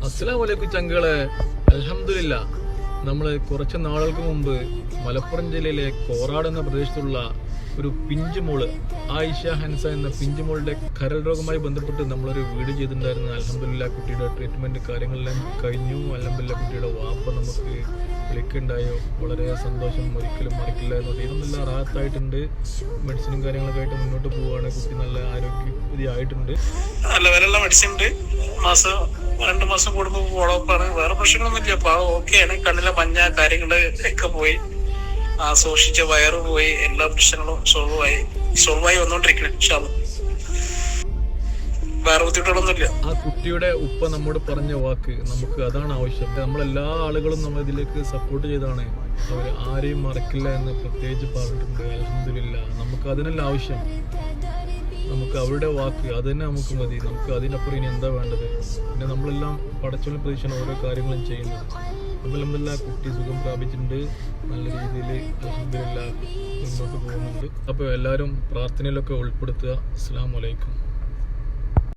അസ്സലാമു അലൈക്കും ചങ്കളെ. അൽഹംദുലില്ലാ, നമ്മൾ കുറച്ച് നാളുകൾക്ക് മുമ്പ് മലപ്പുറം ജില്ലയിലെ കോറാട് എന്ന പ്രദേശത്തുള്ള ഒരു പിഞ്ചുമോള് ആയിഷ ഹൻസ എന്ന പിഞ്ചുമോളുടെ കരൾ രോഗവുമായി ബന്ധപ്പെട്ട് നമ്മളൊരു വീഡിയോ ചെയ്തിട്ടുണ്ടായിരുന്നു. അൽഹംദുലില്ലാ, കുട്ടിയുടെ ട്രീറ്റ്മെന്റ് കാര്യങ്ങളെല്ലാം കഴിഞ്ഞു. അൽഹംദുലില്ലാ, കുട്ടിയുടെ വാപ്പ നമുക്ക് വിളിക്കുണ്ടായോ. വളരെ സന്തോഷം, ഒരിക്കലും മറക്കില്ല എന്നുള്ളത്. ഇതൊന്നെല്ലാം റാഹത്തായിട്ടുണ്ട്. മെഡിസിനും കാര്യങ്ങളൊക്കെ ആയിട്ട് മുന്നോട്ട് പോവുകയാണ്. കുട്ടി നല്ല ആരോഗ്യവതിയായിട്ടുണ്ട്. നല്ല വിലയുള്ള മെഡിസിൻ ഉണ്ട്. 2 മാസം കൂടുമ്പോൾ ഫോളോപ്പാണ്. വേറെ പ്രശ്നങ്ങളൊന്നുമില്ല. അപ്പൊ ഓക്കെയാണ്. കണ്ണിലെ മഞ്ഞ കാര്യങ്ങള് ഒക്കെ പോയി, സൂക്ഷിച്ച വയറ് പോയി, എല്ലാ പ്രശ്നങ്ങളും സോൾവ് ആയി വന്നോണ്ടിരിക്കണം. വേറെ ബുദ്ധിമുട്ടുകളൊന്നുമില്ല. ആ കുട്ടിയുടെ ഉപ്പ നമ്മോട് പറഞ്ഞ വാക്ക് നമുക്ക് അതാണ് ആവശ്യം. നമ്മളെല്ലാ ആളുകളും നമ്മൾ ഇതിലേക്ക് സപ്പോർട്ട് ചെയ്താണ്. അവർ ആരെയും മറക്കില്ല എന്ന് പ്രത്യേകിച്ച് പറഞ്ഞിട്ടുണ്ട്. അൽഹംദുലില്ലാ, നമുക്ക് അതിനല്ല ആവശ്യം. നമുക്ക് അവരുടെ വാക്ക് അത് തന്നെ നമുക്ക് മതി. നമുക്ക് അതിനപ്പുറം ഇനി എന്താ വേണ്ടത്? പിന്നെ നമ്മളെല്ലാം പടച്ചോനെ പ്രതീക്ഷയാണ് ഓരോ കാര്യങ്ങളും ചെയ്യുന്നത്. അൽഹംദുലില്ലാ, കുട്ടി സുഖം പ്രാപിച്ചിട്ടുണ്ട്. നല്ല രീതിയിൽ അൽഹംദുലില്ലാ മുന്നോട്ട് പോകുന്നുണ്ട്. അപ്പോൾ എല്ലാവരും പ്രാർത്ഥനയിലൊക്കെ ഉൾപ്പെടുത്തുക. അസ്സലാമു അലൈക്കും.